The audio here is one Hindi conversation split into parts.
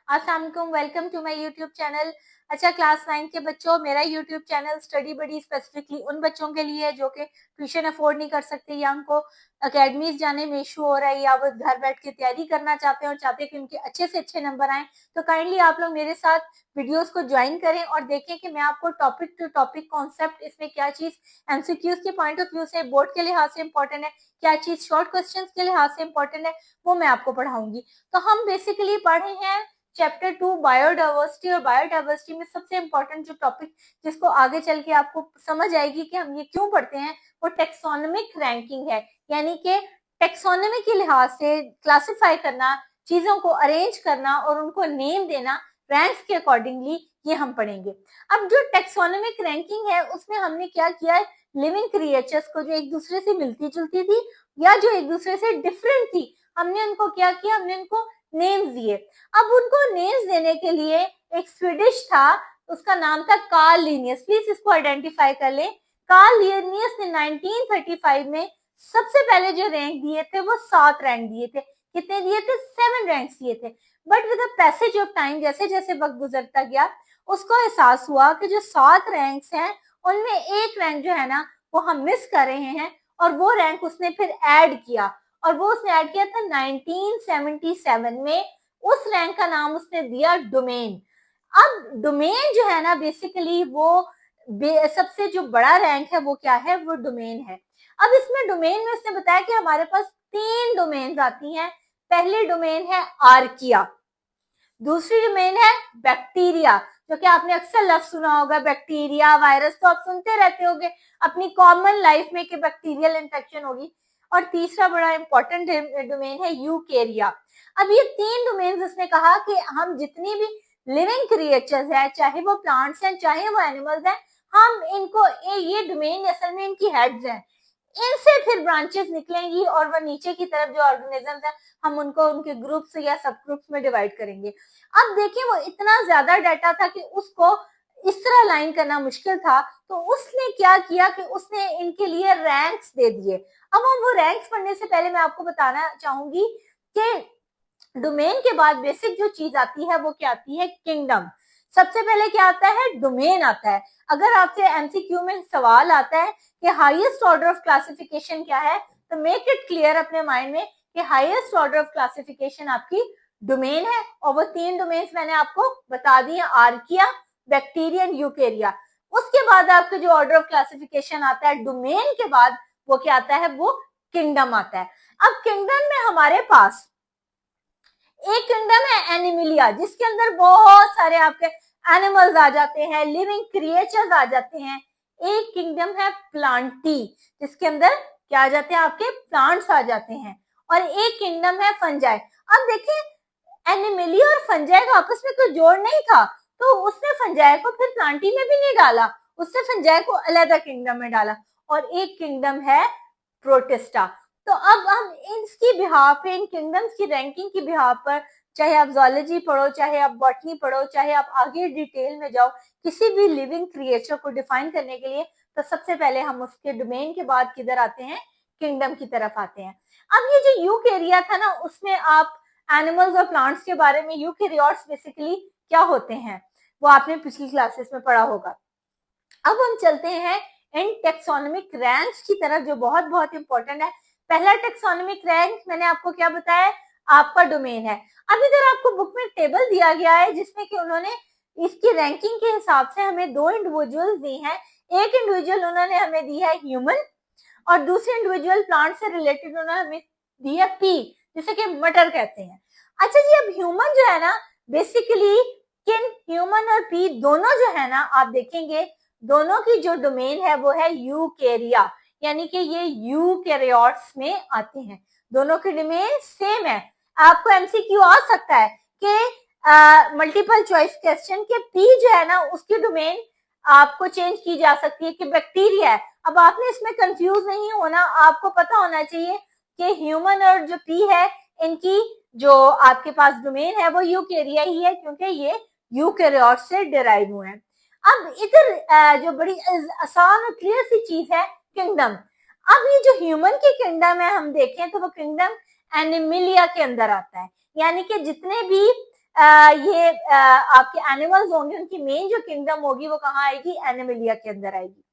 अस्सलाम वालेकुम, welcome to my YouTube channel. अच्छा, क्लास 9 के बच्चों, मेरा YouTube channel study buddy specifically उन बच्चों के लिए है जो कि ट्यूशन अफोर्ड नहीं कर सकते या उनको अकेडमीज जाने में इशू हो रहा है या वो घर बैठ के तैयारी करना चाहते हैं और चाहते हैं कि उनके अच्छे से अच्छे नंबर आए। तो काइंडली आप लोग मेरे साथ वीडियोस को ज्वाइन करें और देखें कि मैं आपको टॉपिक टू टॉपिक कॉन्सेप्ट, इसमें क्या चीज एमसीक्यूज के पॉइंट ऑफ व्यू से, बोर्ड के लिहाज से इंपॉर्टेंट है, क्या चीज शॉर्ट क्वेश्चन के लिहाज से इंपॉर्टेंट है, वो मैं आपको पढ़ाऊंगी। तो हम बेसिकली पढ़ रहे हैं चैप्टर 2 बायोडाइवर्सिटी। और बायोडाइवर्सिटी में सबसे इंपॉर्टेंट जो टॉपिक जिसको आगे चल के आपको समझ आएगी कि हम ये क्यों पढ़ते हैं, वो टेक्सोनोमिक रैंकिंग है। यानी कि टेक्सोनोमी के लिहाज से क्लासिफाई करना, चीजों को अरेंज करना और उनको नेम देना रैंक्स के अकॉर्डिंगली, ये हम पढ़ेंगे। अब जो टेक्सोनोमिक रैंकिंग है उसमें हमने क्या किया है, लिविंग क्रिएचर्स को जो एक दूसरे से मिलती जुलती थी या जो एक दूसरे से डिफरेंट थी, हमने उनको क्या किया, हमने उनको नेम्स दिए। अब उनको नेम्स देने के लिए एक स्वीडिश था, उसका नाम था कार्ल लिनियस। प्लीज इसको आइडेंटिफाई कर ले। कार्ल लिनियस ने 1935 में सबसे पहले जो रैंक दिए थे वो 7 रैंक दिए थे। कितने दिए थे? 7 रैंक्स दिए थे। But with the passage of time, जैसे जैसे वक्त गुजरता गया, उसको एहसास हुआ कि जो 7 रैंक्स हैं उनमें एक रैंक जो है ना वो हम मिस कर रहे हैं, और वो रैंक उसने फिर ऐड किया। और वो उसने ऐड किया था 1977 में। उस रैंक का नाम उसने दिया डोमेन। अब डोमेन जो है ना, बेसिकली वो सबसे जो बड़ा रैंक है वो क्या है, वो डोमेन है। अब इसमें डोमेन में उसने बताया कि हमारे पास 3 डोमेन आती हैं। पहली डोमेन है आर्किया, दूसरी डोमेन है बैक्टीरिया, जो कि आपने अक्सर लफ्ज सुना होगा, बैक्टीरिया, वायरस, तो आप सुनते रहते होगे अपनी कॉमन लाइफ में कि बैक्टीरियल इन्फेक्शन होगी। और तीसरा बड़ा इंपॉर्टेंट डोमेन है यूकेरिया। अब ये 3 डोमेन उसने कहा कि हम जितनी भी लिविंग क्रिएचर्स है, चाहे वो प्लांट्स हैं चाहे वो एनिमल्स हैं, हम इनको ये डोमेन असल में इनकी हेड्स हैं, इनसे फिर ब्रांचेस निकलेंगी और वह नीचे की तरफ जो ऑर्गेनिजम्स हैं हम उनको उनके ग्रुप्स या सब ग्रुप्स में डिवाइड करेंगे। अब देखिए, वो इतना ज्यादा डाटा था कि उसको इस तरह लाइन करना मुश्किल था, तो उसने क्या किया कि उसने इनके लिए रैंक्स दे दिए। अब हम वो रैंक्स पढ़ने से पहले मैं आपको बताना चाहूंगी कि डोमेन के बाद बेसिक जो चीज आती है वो क्या आती है, किंगडम। सबसे पहले क्या आता है, डोमेन आता है। अगर आपसे एमसीक्यू में सवाल आता है कि हाईएस्ट ऑर्डर ऑफ क्लासिफिकेशन क्या है, तो मेक इट क्लियर अपने माइंड में कि हाईएस्ट ऑर्डर ऑफ क्लासिफिकेशन आपकी डोमेन है। और वो 3 डोमेन्स मैंने आपको बता दिए, आर्किया, बैक्टीरिया एंड यूकेरिया। उसके बाद आपके जो ऑर्डर ऑफ क्लासिफिकेशन आता है डोमेन के बाद, वो क्या आता है, वो किंगडम आता है। अब किंगडम में हमारे पास एक किंगडम है एनिमिलिया, जिसके अंदर बहुत सारे आपके एनिमल्स आ जाते हैं, लिविंग क्रिएचर्स आ जाते हैं। एक किंगडम है प्लांटी, जिसके अंदर क्या आ जाते हैं, आपके प्लांट्स आ जाते हैं। और एक किंगडम है फंजाई। अब देखिए, एनिमिलिया और फंजाई का आपस में कोई जोड़ नहीं था, तो उसने फंजाई को फिर प्लांटी में भी नहीं डाला, उसने फंजाई को अलग किंगडम में डाला। और एक किंगडम है प्रोटिस्टा। तो अब हम इसकी बिहार पे, इन किंगडम्स की रैंकिंग की बिहार पर, चाहे आप ज़ूलॉजी पढ़ो, चाहे आप बॉटनी पढ़ो, चाहे आप आगे डिटेल में जाओ किसी भी लिविंग क्रिएचर को डिफाइन करने के लिए, तो सबसे पहले हम उसके डोमेन के बाद किधर आते हैं, किंगडम की तरफ आते हैं। अब ये जो यूकेरिया था ना, उसमें आप एनिमल्स और प्लांट्स के बारे में, यूकेरियोट्स बेसिकली क्या होते हैं वो आपने पिछली क्लासेस में पढ़ा होगा। अब हम चलते हैं इन टेक्सोनोमिक रैंक्स की तरफ, जो बहुत बहुत इंपॉर्टेंट है। पहला टेक्सोनोमिक रैंक मैंने आपको क्या बताया, आपका डोमेन है। अब इधर आपको बुक में टेबल दिया गया है जिसमें कि उन्होंने इसकी रैंकिंग के हिसाब से हमें 2 इंडिविजुअल्स दी हैं। एक इंडिविजुअल उन्होंने हमें दी है ह्यूमन, और दूसरे इंडिविजुअल प्लांट से रिलेटेड उन्होंने हमें दी है पी, जिसे कि मटर कहते हैं। अच्छा जी, अब ह्यूमन जो है ना, बेसिकली किन, ह्यूमन और पी दोनों जो है ना, आप देखेंगे दोनों की जो डोमेन है वो है यूकेरिया, यानी कि ये यूकेरियोट्स में आते हैं। दोनों की डोमेन सेम है। आपको एमसीक्यू आ सकता है कि मल्टीपल चॉइस क्वेश्चन के पी जो है ना, उसकी डोमेन आपको चेंज की जा सकती है कि बैक्टीरिया है। अब आपने इसमें कंफ्यूज नहीं होना, आपको पता होना चाहिए कि ह्यूमन और जो पी है, इनकी जो आपके पास डोमेन है वो यूकेरिया ही है, क्योंकि ये यूकेरियोट से डिराइव हुए हैं। अब इधर जो बड़ी आसान और क्लियर सी चीज है, किंगडम। अब ये जो ह्यूमन की किंगडम है, हम देखें तो वो किंगडम एनिमिलिया के अंदर आता है। यानी कि जितने भी ये आपके एनिमल्स होंगे, उनकी मेन जो किंगडम होगी वो कहाँ आएगी, एनिमलिया के अंदर आएगी।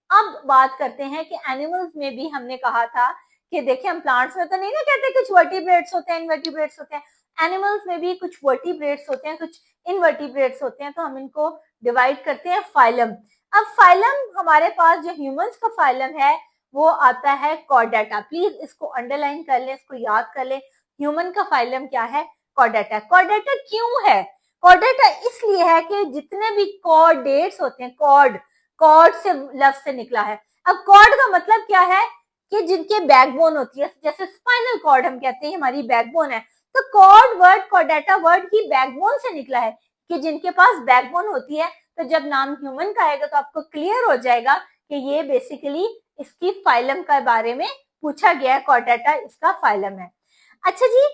अब बात करते हैं कि एनिमल्स में भी हमने कहा था कि देखिए हम प्लांट्स में तो नहीं ना कहते कुछ वर्टिब्रेट्स होते हैं, इनवर्टिब्रेट्स होते हैं, एनिमल्स में भी कुछ वर्टिब्रेट्स होते हैं, कुछ इनवर्टिब्रेट्स होते हैं, तो हम इनको डिवाइड करते हैं फाइलम। अब फाइलम हमारे पास जो ह्यूमंस का फाइलम है वो आता है कॉर्डेटा। प्लीज इसको अंडरलाइन कर लें, इसको याद कर लें। ह्यूमन का फाइलम क्या है, कॉर्डेटा। कॉर्डेटा क्यों है, कॉर्डेटा इसलिए है कि जितने भी कॉर्डेट्स होते हैं, कॉर्ड से लफ्ज से निकला है। अब कॉर्ड का मतलब क्या है कि जिनके बैकबोन होती है, जैसे स्पाइनल कॉर्ड हम कहते हैं हमारी बैकबोन है, तो कॉर्ड वर्ड, कॉर्डेटा वर्ड की बैकबोन से निकला है कि जिनके पास बैकबोन होती है। तो जब नाम ह्यूमन का आएगा तो आपको क्लियर हो जाएगा कि ये बेसिकली इसकी फाइलम के बारे में पूछा गया है, कॉर्डेटा इसका फाइलम है। अच्छा जी,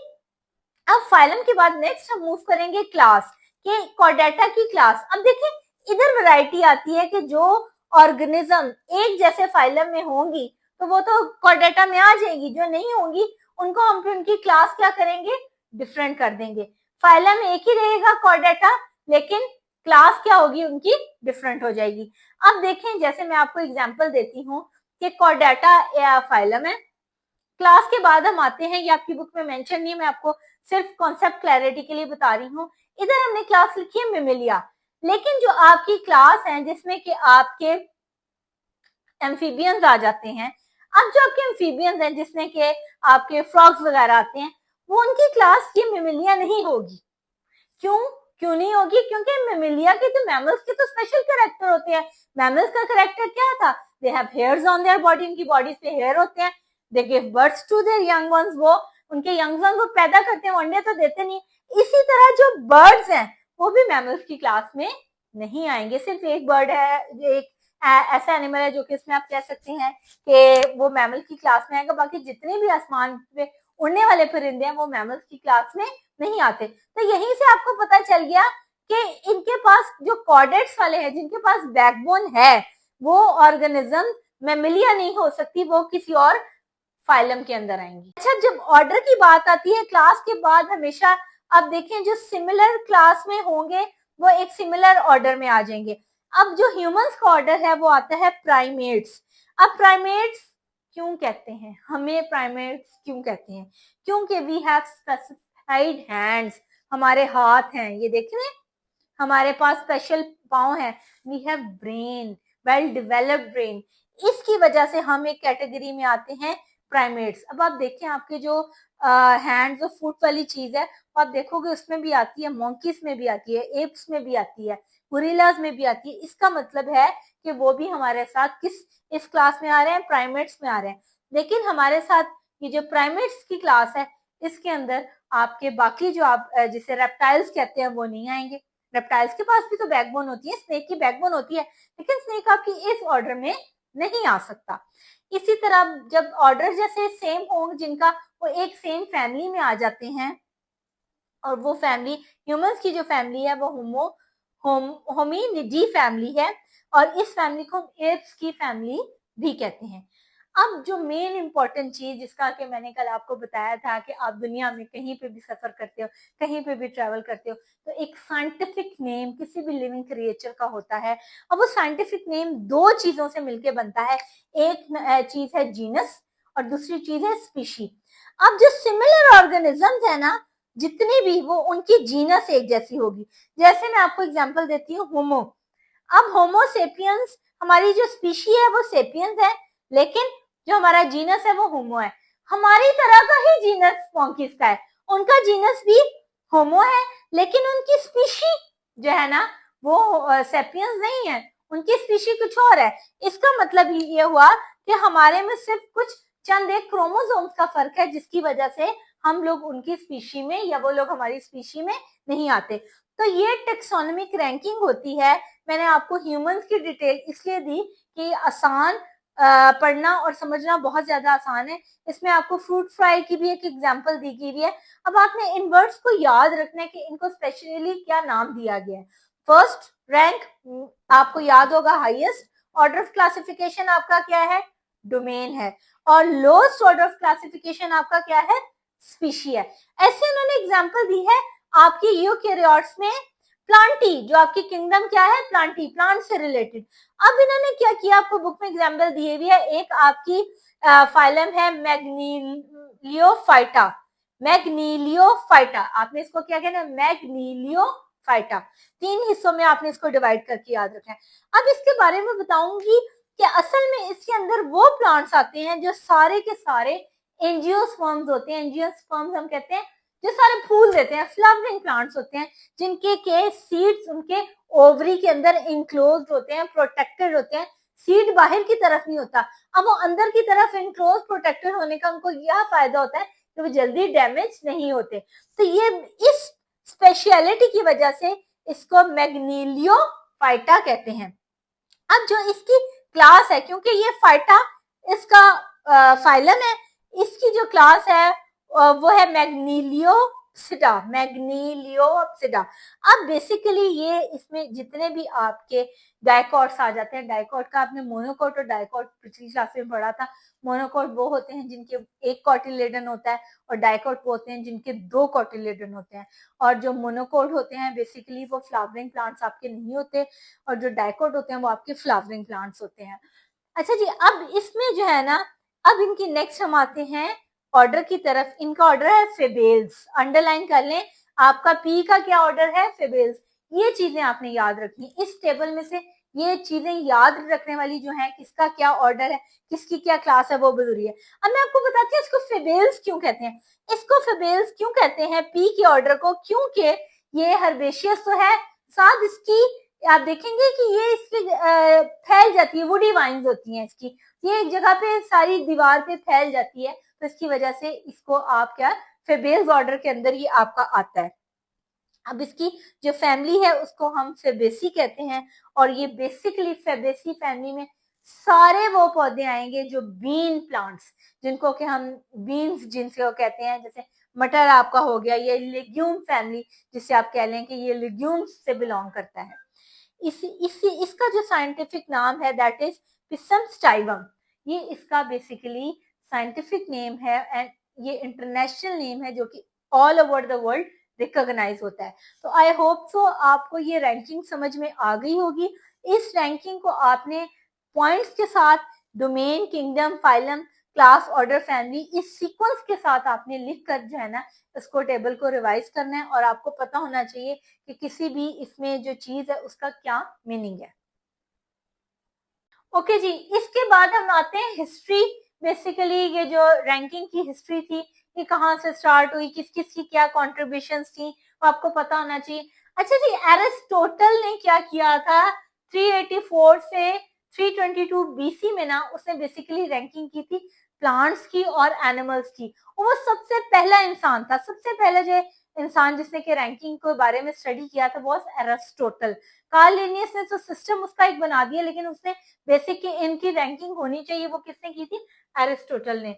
अब फाइलम के बाद नेक्स्ट हम मूव करेंगे क्लास, कि कॉर्डेटा की क्लास। अब देखिए इधर वैरायटी आती है कि जो ऑर्गेनिज्म एक जैसे फाइलम में होंगी तो वो तो कॉर्डेटा में आ जाएगी, जो नहीं होंगी उनको हम फिर उनकी क्लास क्या करेंगे, डिफरेंट कर देंगे। फाइलम एक ही रहेगा कॉर्डेटा, लेकिन क्लास क्या होगी उनकी, डिफरेंट हो जाएगी। अब देखें, जैसे मैं आपको एग्जांपल देती हूँ कि कॉर्डेटा फाइलम है, क्लास के बाद हम आते हैं, ये आपकी बुक में मेंशन नहीं है, मैं आपको सिर्फ कॉन्सेप्ट क्लैरिटी के लिए बता रही हूँ। इधर हमने क्लास लिखी है मेमेलिया, लेकिन जो आपकी क्लास है जिसमें कि आपके एम्फीबियंस आ जाते हैं, अब जो आपके एम्फीबियंस हैं जिसमें कि आपके फ्रॉग्स वगैरह आते हैं, वो उनकी क्लास ये मेमेलिया नहीं होगी। क्यों क्यों नहीं होगी, क्योंकि मेमेलिया के तो मैमल्स के तो स्पेशल कैरेक्टर होते हैं। मैमल्स का कैरेक्टर क्या था, they have hairs on their body, उनकी बॉडी पे हेयर होते हैं। They give birth to their young ones, वो उनके यंग वंस वो पैदा करते हैं, अंडे तो देते नहीं। इसी तरह जो बर्ड्स हैं वो भी मैमल्स की क्लास में नहीं आएंगे। सिर्फ एक बर्ड है, एक ऐसा एनिमल है जो कि इसमें आप कह सकते हैं कि वो मैमल की क्लास में आएगा, बाकी जितने भी आसमान पे उड़ने वाले परिंदे हैं वो मैमल्स की क्लास में नहीं आते। तो यहीं से आपको पता चल गया कि इनके पास जो कॉर्डेट्स वाले हैं, जिनके पास बैकबोन है, वो ऑर्गेनिज्म मेमिलिया नहीं हो सकती, वो किसी और फाइलम के अंदर आएंगी। अच्छा, जब ऑर्डर की बात आती है क्लास के बाद हमेशा आप देखें जो सिमिलर क्लास में होंगे वो एक सिमिलर ऑर्डर में आ जाएंगे। अब जो ह्यूमंस का ऑर्डर है वो आता है प्राइमेट्स। अब प्राइमेट्स क्यों कहते हैं, हमें प्राइमेट्स क्यों कहते हैं, क्योंकि वी हैव स्पेसिफाइड हैंड्स, हमारे हाथ हैं, ये देख रहे हैं, हमारे पास स्पेशल पाँव हैं, we have brain, well developed brain, इसकी वजह से हम एक कैटेगरी में आते हैं प्राइमेट्स। अब आप देखें आपके जो हैंड्स और फुट वाली चीज है वो आप देखोगे उसमें भी आती है, मंकीज में भी आती है, एप्स में भी आती है, गोरिल्लाज में भी आती है। इसका मतलब है कि वो भी हमारे साथ इस क्लास में आ रहे हैं, प्राइमेट्स में आ रहे हैं। लेकिन हमारे साथ ये जो प्राइमेट्स की क्लास है इसके अंदर आपके बाकी जो आप जिसे रेप्टाइल्स कहते हैं वो नहीं आएंगे। रेप्टाइल्स के पास भी तो बैकबोन होती है, स्नेक की बैकबोन होती है, लेकिन स्नेक आपकी इस ऑर्डर में नहीं आ सकता। इसी तरह जब ऑर्डर जैसे सेम होंगे जिनका वो एक सेम फैमिली में आ जाते हैं, और वो फैमिली ह्यूमंस की जो फैमिली है वो होमिनिडी फैमिली है, और इस फैमिली को हम एप्स की फैमिली भी कहते हैं। अब जो मेन इंपॉर्टेंट चीज जिसका कि मैंने कल आपको बताया था कि आप दुनिया में कहीं पे भी सफर करते हो, कहीं पे भी ट्रेवल करते हो, तो एक साइंटिफिक नेम किसी भी लिविंग क्रिएचर का होता है, और वो साइंटिफिक नेम दो चीजों से मिलकर बनता है। एक चीज है जीनस और दूसरी चीज है स्पीशी। अब जो सिमिलर ऑर्गेनिजम्स है ना, जितनी भी, वो उनकी जीनस एक जैसी होगी। जैसे मैं आपको एग्जांपल देती हूँ, होमो। अब होमो सेपियंस हमारी जो स्पीशी है वो सेपियंस है, लेकिन जो हमारा जीनस है वो होमो है। हमारी तरह का ही जीनस मंकीज का है, उनका जीनस भी होमो है, लेकिन उनकी स्पीशी जो है ना वो सेपियंस नहीं है, उनकी स्पीशी कुछ और है। इसका मतलब ये हुआ कि हमारे में सिर्फ कुछ चंद एक क्रोमोसोम्स का फर्क है, जिसकी वजह से हम लोग उनकी स्पीशी में या वो लोग हमारी स्पीशी में नहीं आते। तो ये टेक्सोनोमिक रैंकिंग होती है। मैंने आपको ह्यूमंस की डिटेल इसलिए दी कि आसान पढ़ना और समझना बहुत ज्यादा आसान है। इसमें आपको फ्रूट फ्राई की भी एक एग्जांपल दी गई है। अब आपने इन वर्ड्स को याद रखना है कि इनको स्पेशली क्या नाम दिया गया है। फर्स्ट रैंक आपको याद होगा हाईएस्ट, ऑर्डर ऑफ क्लासिफिकेशन आपका क्या है, डोमेन है, और लोएस्ट ऑर्डर ऑफ क्लासिफिकेशन आपका क्या है, स्पीशी है। ऐसे उन्होंने एग्जांपल दी है आपकी यूकैरियोट्स में प्लांटी, जो आपकी किंगडम क्या है, प्लांटी, प्लांट से रिलेटेड। अब इन्होंने क्या किया, आपको बुक में एग्जाम्पल दिए हुए है, एक आपकी फाइलम है मैग्नीलियोफाइटा, मैग्नीलियोफाइटा, आपने इसको क्या कहना है, मैग्नीलियोफाइटा। 3 हिस्सों में आपने इसको डिवाइड करके याद रखना है। अब इसके बारे में बताऊंगी कि असल में इसके अंदर वो प्लांट्स आते हैं जो सारे के सारे एंजियोस्पर्म्स होते हैं। एंजियोस्पर्म्स हम कहते हैं जो सारे फूल देते हैं, फ्लावरिंग प्लांट्स होते हैं, जिनके के सीड्स उनके ओवरी के अंदर इंक्लोज होते हैं, प्रोटेक्टेड होते हैं, सीड बाहर की तरफ नहीं होता। अब वो अंदर की तरफ इंक्लोज प्रोटेक्टेड होने का उनको यह फायदा होता है कि वो जल्दी डैमेज नहीं होते। तो ये इस स्पेशलिटी की वजह से इसको मैग्नीलियोफाइटा कहते हैं। अब जो इसकी क्लास है, क्योंकि ये फाइटा इसका फाइलम है, इसकी जो क्लास है वो है मैग्नीलियोप्सिडा, मैग्नीलियोप्सिडा। अब बेसिकली ये इसमें जितने भी आपके डाइकॉट्स आ जाते हैं, डाइकॉट का आपने मोनोकॉट और डाइकॉट पिछली क्लास में पढ़ा था। मोनोकॉट वो होते हैं जिनके एक कॉटिलेडन होता है, और डाइकॉट वो होते हैं जिनके 2 कॉटिलेडन होते हैं। और जो मोनोकॉट होते हैं बेसिकली वो फ्लावरिंग प्लांट्स आपके नहीं होते, और जो डाइकॉट होते हैं वो आपके फ्लावरिंग प्लांट्स होते हैं। अच्छा जी, अब इसमें जो है ना, अब इनकी नेक्स्ट हम आते हैं ऑर्डर की तरफ। इनका ऑर्डर है फेबेल्स, अंडरलाइन कर लें, आपका पी का क्या ऑर्डर है, फेबेल्स। ये चीजें आपने याद रखनी, इस टेबल में से ये चीजें याद रखने वाली जो है, किसका क्या ऑर्डर है, किसकी क्या क्लास है, वो जरूरी है। अब मैं आपको बताती हूँ इसको फेबेल्स क्यों कहते हैं। इसको फेबेल्स क्यों कहते हैं पी के ऑर्डर को, क्योंकि ये हर्बेशियस तो है, साथ इसकी आप देखेंगे कि ये इसकी फैल जाती है, वुडी वाइन्स होती हैं इसकी, ये एक जगह पे सारी दीवार पे फैल जाती है, तो इसकी वजह से इसको आप क्या फेबेल्स ऑर्डर के अंदर ये आपका आता है। अब इसकी जो फैमिली है उसको हम फेबेसी कहते हैं, और ये बेसिकली फेबेसी फैमिली में सारे वो पौधे आएंगे जो बीन प्लांट्स, जिनको कि हम बीन्स जिनसे कहते हैं, जैसे मटर आपका हो गया, ये लेग्यूम फैमिली जिसे आप कह लें कि ये लेग्यूम्स से बिलोंग करता है। इसका जो साइंटिफिक नाम है दैट इज पिसम स्टाइवम, ये इसका बेसिकली साइंटिफिक नेम है, एंड ये इंटरनेशनल नेम है जो कि all over the world recognise होता है। तो आई होप सो आपको ये रैंकिंग समझ में आ गई होगी। इस रैंकिंग को आपने पॉइंट्स के साथ, domain, kingdom, phylum, class, order, family, इस सीक्वेंस के साथ आपने लिख कर जो है ना इसको टेबल को रिवाइज करना है, और आपको पता होना चाहिए कि किसी भी इसमें जो चीज है उसका क्या मीनिंग है। ओके जी, इसके बाद हम आते हैं हिस्ट्री। बेसिकली ये जो रैंकिंग की हिस्ट्री थी, ये कहाँ से स्टार्ट हुई, किस किस की क्या कॉन्ट्रीब्यूशन थी, वो आपको पता होना चाहिए। अच्छा जी, एरिस्टोटल ने क्या किया था, 384 से 322 बीसी में ना उसने बेसिकली रैंकिंग की थी प्लांट्स की और एनिमल्स की। वो सबसे पहला इंसान था, सबसे पहला जो इंसान जिसने के रैंकिंग के बारे में स्टडी किया था वो एरिस्टोटल। कार्ल लिनियस ने तो सिस्टम उसका एक बना दिया, लेकिन उसने बेसिक इनकी रैंकिंग होनी चाहिए वो किसने की थी, एरिस्टोटल ने।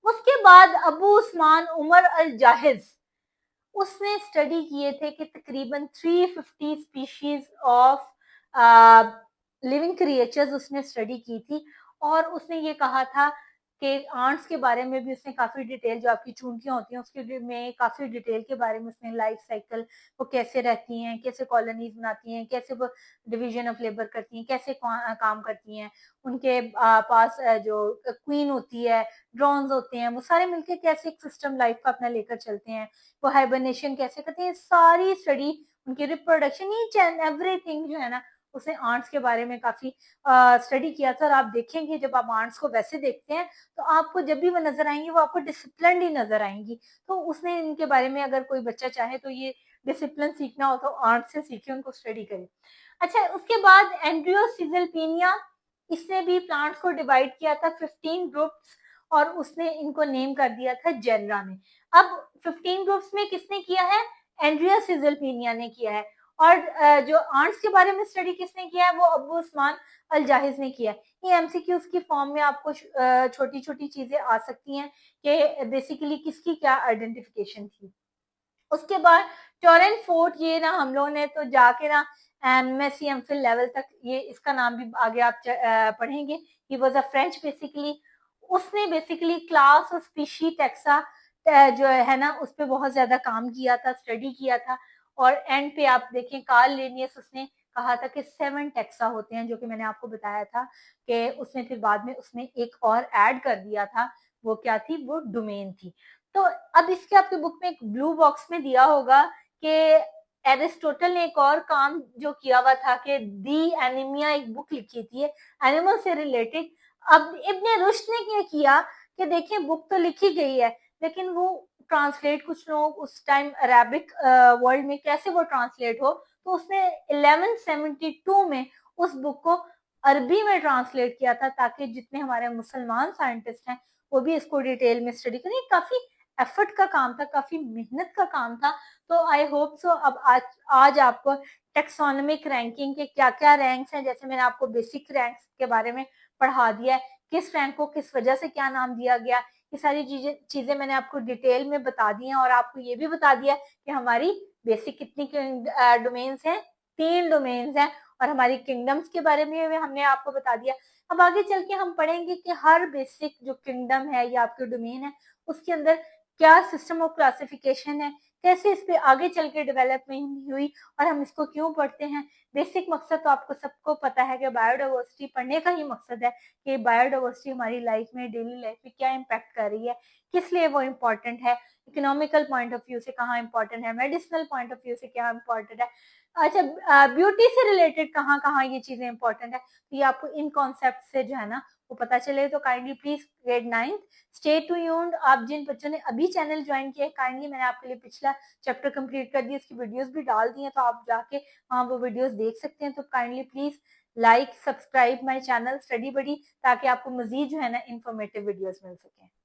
उसके बाद अबू उस्मान उमर अल जाहिज, उसने स्टडी किए थे कि तकरीबन 350 स्पीशीज ऑफ लिविंग क्रिएचर्स उसने स्टडी की थी, और उसने ये कहा था कि आंट्स के बारे में भी उसने काफी डिटेल, जो आपकी चूंटियां होती हैं उसके में काफी डिटेल के बारे में उसने, लाइफ साइकिल वो कैसे रहती हैं, कैसे कॉलोनीज बनाती हैं, कैसे वो डिवीजन ऑफ लेबर करती हैं, कैसे काम करती हैं, उनके पास जो क्वीन होती है, ड्रोन्स होते हैं, वो सारे मिलकर कैसे एक सिस्टम लाइफ का अपना लेकर चलते हैं, वो हाइबरनेशन कैसे करते हैं, सारी स्टडी, उनकी रिप्रोडक्शन, ईच एंड एवरीथिंग जो है ना उसने आंट्स के बारे में काफी स्टडी किया था। और आप देखेंगे जब आप आंट्स को वैसे देखते हैं तो आपको जब भी वो नजर आएंगी वो आपको डिसिप्लिन ही नजर आएंगी। तो उसने इनके बारे में, अगर कोई बच्चा चाहे तो ये डिसिप्लिन सीखना हो तो आर्ट से सीखे, उनको स्टडी करे। अच्छा, उसके बाद एंड्रियो सिजलपिनिया, इसने भी प्लांट्स को डिवाइड किया था 15 ग्रुप्स, और उसने इनको नेम कर दिया था जेनरा में। अब 15 ग्रुप्स में किसने किया है, एंड्रिया सिजलपिनिया ने किया है, और जो आंट्स के बारे में स्टडी किसने किया है वो अबू उस्मान अल जाहिज ने किया है। ये एमसीक्यूज की फॉर्म में आपको छोटी छोटी चीजें आ सकती हैं कि बेसिकली किसकी क्या आइडेंटिफिकेशन थी। उसके बाद टोरेंट फोर्ट, ये ना हम लोगों ने तो जाके ना एमएससी एमफिल लेवल तक ये इसका नाम भी आगे आप पढ़ेंगे। He was a French basically, उसने बेसिकली क्लास और स्पीशी टेक्सा जो है ना उस पर बहुत ज्यादा काम किया था, स्टडी किया था, और एंड पे आप देखें कार्ल लिनियस उसने कहा था कि 7 टैक्सा होते हैं, जो कि मैंने आपको बताया था कि उसने फिर बाद में उसने एक और ऐड कर दिया था, वो क्या थी, वो डोमेन थी। तो अब इसके आपके बुक में एक ब्लू बॉक्स में दिया होगा कि एरिस्टोटल ने एक और काम जो किया हुआ था कि दी एनीमिया एक बुक लिखी थी एनिमल से रिलेटेड। अब इब्ने रुश्द ने क्या किया कि देखिए बुक तो लिखी गई है, लेकिन वो ट्रांसलेट कुछ लोग उस टाइम अरेबिक वर्ल्ड में कैसे वो ट्रांसलेट हो, तो उसने 1172 में उस बुक को अरबी में ट्रांसलेट किया था, ताकि जितने हमारे मुसलमान साइंटिस्ट हैं वो भी इसको डिटेल में स्टडी करें। काफी एफर्ट का काम था, काफी मेहनत का काम था। तो आई होप सो अब आज आपको टेक्सोनोमिक रैंकिंग के क्या क्या रैंक्स हैं, जैसे मैंने आपको बेसिक रैंक्स के बारे में पढ़ा दिया है, किस रैंक को किस वजह से क्या नाम दिया गया, ये सारी चीजें मैंने आपको डिटेल में बता दी हैं। और आपको ये भी बता दिया कि हमारी बेसिक कितनी डोमेन्स हैं, 3 डोमेन्स हैं, और हमारी किंगडम्स के बारे में भी हमने आपको बता दिया। अब आगे चल के हम पढ़ेंगे कि हर बेसिक जो किंगडम है या आपके डोमेन है उसके अंदर क्या सिस्टम ऑफ क्लासिफिकेशन है, कैसे इस पे आगे चल के डेवलपमेंट हुई, और हम इसको क्यों पढ़ते हैं। बेसिक मकसद तो आपको सबको पता है कि बायोडाइवर्सिटी पढ़ने का ही मकसद है कि बायोडाइवर्सिटी हमारी लाइफ में, डेली लाइफ में क्या इम्पैक्ट कर रही है, किस लिए वो इम्पोर्टेंट है, इकोनॉमिकल पॉइंट ऑफ व्यू से कहाँ इम्पोर्टेंट है, मेडिसिनल पॉइंट ऑफ व्यू से क्या इम्पोर्टेंट है, अच्छा ब्यूटी से रिलेटेड कहाँ कहाँ ये चीजें इंपॉर्टेंट है। तो ये आपको इन कॉन्सेप्ट से जो है ना वो पता चले। तो kindly please grade 9 stay tuned. आप जिन बच्चों ने अभी चैनल ज्वाइन किया है, काइंडली मैंने आपके लिए पिछला चैप्टर कंप्लीट कर दिया, इसकी वीडियोस भी डाल दी हैं, तो आप जाके वहाँ वो वीडियोस देख सकते हैं। तो kindly please like subscribe my channel study buddy, ताकि आपको मजीद जो है ना इन्फॉर्मेटिव वीडियोस मिल सके।